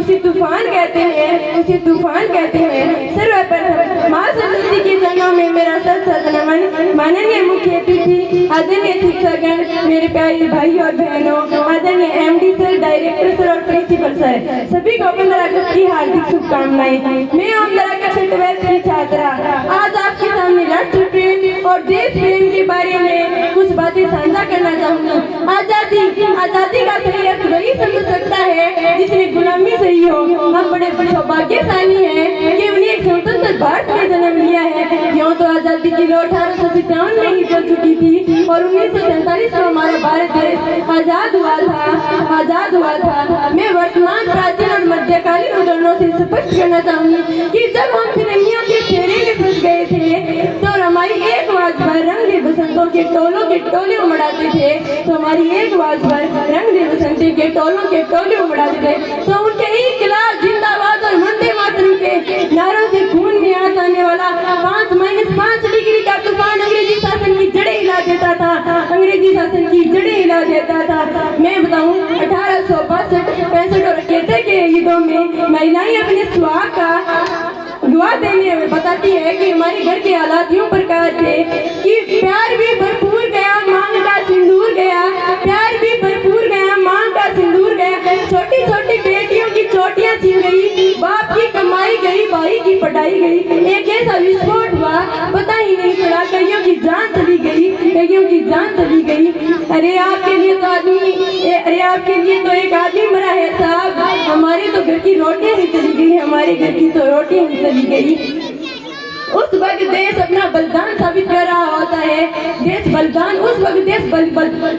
उसे तूफान कहते हैं, उसे तूफान कहते हैं। सर्वप्रथम माँ सरस्वती के चरणों में मेरा सत नमन। माननीय मुख्य अतिथि, आदरणीय शिक्षकगण, मेरे प्यारे भाई और बहनों, आदरणीय एमडी सर, डायरेक्टर सर और प्रिंसिपल सर, सभी को 15 अगस्त की हार्दिक शुभकामनाएं। मैं ओमदरा कक्षा 12th की छात्रा आज आपके सामने राष्ट्र प्रेम और देश प्रेम के बारे में कुछ बातें साझा करना चाहूंगी। आजादी का सही अर्थ वही समझ सकता है जिसने गुलामी सही हो। हम बड़े सौभाग्यशाली हैं कि उन्हें एक स्वतंत्र भारत में जन्म लिया है। यूँ तो आजादी की लौ 1857 में ही चल चुकी थी और 1947 में हमारा भारत देश आजाद हुआ था। मैं वर्तमान, प्राचीन और मध्यकालीन उदाहरणों से स्पष्ट करना चाहूंगी कि जब हम फिल्मियों के फेरे में फंस गए थे तो हमारी एक आवाज पर रंग दे बसंतों के टोले उमड़ाते थे, तो हमारी एक आवाज पर रंग दे बसंती के टोले उमड़ाते थे। तो उनके ही खिलाफ जिंदाबाद और वंदे मातरम के नारों से खून में आ जाने वाला 5-5 डिग्री का तूफान अंग्रेजी शासन की जड़ें हिला देता था, अंग्रेजी शासन की जड़ें हिला देता था। मैं बताऊं 1862-65 और 71 के युद्धों में महिलाएं अपने सुहाग का गवाह देने में बताती है कि हमारे घर के हालात यूं प्रकार थे कि प्यार भी भरपूर गया, मांग का सिंदूर गया, प्यार भी भरपूर गया, मांग का सिंदूर गया। छोटी छोटी बेटियों की चोटियां छीन गई, बाप की कमाई गई, भाई की पढ़ाई गई। एक ऐसा विस्फोट हुआ पता ही नहीं चला, कईयों की जान चली गई, कईयों की जान चली गई। अरे आपके लिए तो एक आदमी मरा है साहब, हमारे तो घर की रोटियां ही चली गई, हमारे घर की तो रोटियां ही चली गई। उस वक्त देश अपना बलिदान साबित कर रहा होता है। उस वक्त देश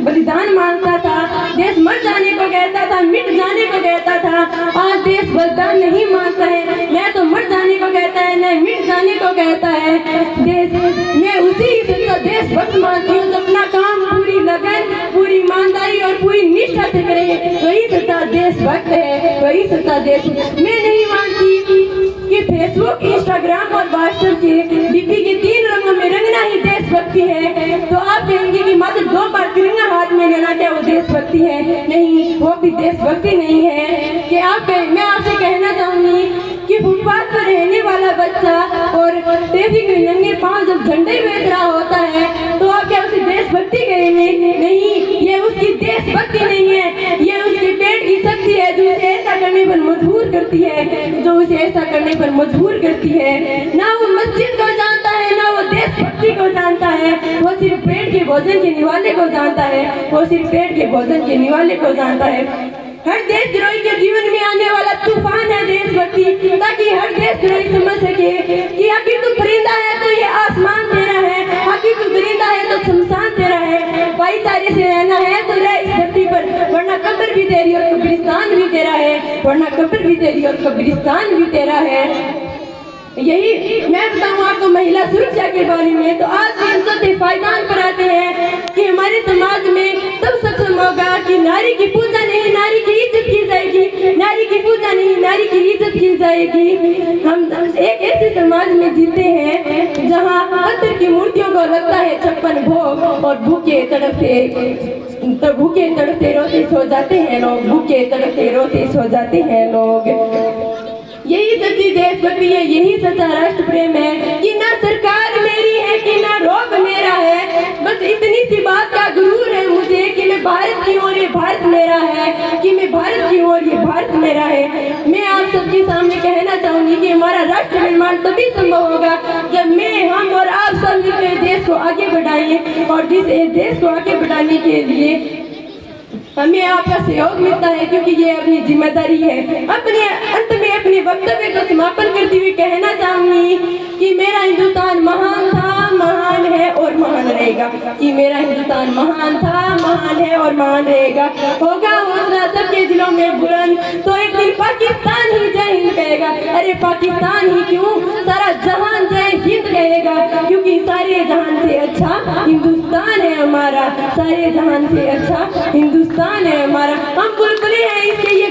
बलिदान मांगता था, देश मर जाने को कहता था, मिट जाने को कहता था। आज देश बलिदान नहीं मांगता है, न तो मर जाने को कहता है, न मिट जाने को कहता है। मैं उसी सच्चा देशभक्त मानती हूँ जो अपना काम पूरी लगन, पूरी ईमानदारी और पूरी निष्ठा से करे, वही सच्चा देशभक्त है, वही सच्चा देश। मैं नहीं मानती कि फेसबुक, इंस्टाग्राम और व्हाट्सएप के डीपी के 3 रंगों में रंगना ही देशभक्ति है। तो आप कहेंगे कि मात्र 2 बार तिरंगा हाथ में लेना क्या वो देशभक्ति है? नहीं, वो भी देशभक्ति नहीं है। कि मैं आपसे कहना चाहूंगी कि फुटपाथ पर रहने वाला बच्चा और ट्रैफिक में नंगे पांव जब झंडे बेच रहा होता है तो आप क्या उसे देशभक्ति कहेंगे? नहीं, ये उसकी देशभक्ति नहीं है, ये उसके पेट की शक्ति है जो उसे ऐसा करने पर मजबूर करती है, जो उसे ऐसा करने पर मजबूर करती है। ना वो मस्जिद को जानता है, ना वो देशभक्ति को जानता है, वो सिर्फ पेट के भोजन के निवाले को जानता है, वो सिर्फ पेट के भोजन के निवाले को जानता है। हर देशद्रोही के जीवन में आने वाला तूफान है देशभक्ति, ताकि हर देशद्रोही समझ सके कि आखिर तू परिंदा है तो ये आसमान तेरा है, आखिर तू परिंदा है तो शमशान तेरा है। भाईचारे से रहना है तो रह इस धरती पर, वरना कब्र भी तेरी और कब्रिस्तान भी तेरा है, वरना कब्र भी तेरी और कब्रिस्तान भी तेरा है। यही मैं बताऊं आपको महिला सुरक्षा के बारे में। तो आज भी फायदान पर आते हैं कि हमारे समाज में तब सक्षम होगा कि नारी की पूजा नहीं, नारी की इज्जत की जाएगी, नारी की पूजा नहीं, नारी की इज्जत की जाएगी। हम एक ऐसे समाज में जीते हैं जहां पत्थर की मूर्तियों को लगता है 56 भोग और भूखे तड़पते रोते सो जाते हैं लोग, भूखे तड़पते रोते सो जाते हैं लोग। यही सच्ची देशभक्ति है, यही सच्चा राष्ट्र प्रेम है कि ना सरकार मेरी है कि ना रोग मेरा है, बस इतनी सी बात का गुरूर है मुझे कि मैं भारत की और ये भारत मेरा है, कि मैं भारत की और ये भारत मेरा है। मैं आप सबके सामने कहना चाहूंगी कि हमारा राष्ट्र निर्माण तभी संभव होगा जब हम और आप सब मिलकर देश को आगे बढ़ाएंगे, और जिस देश को आगे बढ़ाने के लिए हमें आपका सहयोग मिलता है, क्योंकि ये अपनी जिम्मेदारी है। अपने अंत में अपने वक्तव्य को समापन करते हुए कहना चाहूंगी कि मेरा हिंदुस्तान महान था, महान है और महान रहेगा, कि मेरा हिंदुस्तान महान था, महान है और महान रहेगा। होगा हौसला सबके दिलों में बुलंद तो एक दिन पाकिस्तान ही जय हिंद कहेगा। अरे पाकिस्तान ही क्यों, सारा जहान जय हिंद कहेगा, क्योंकि सारे जहान से अच्छा हिंदुस्तान है हमारा, सारे जहान से अच्छा हिंदुस्तान है हमारा। हम बुलबुलें हैं इसके ये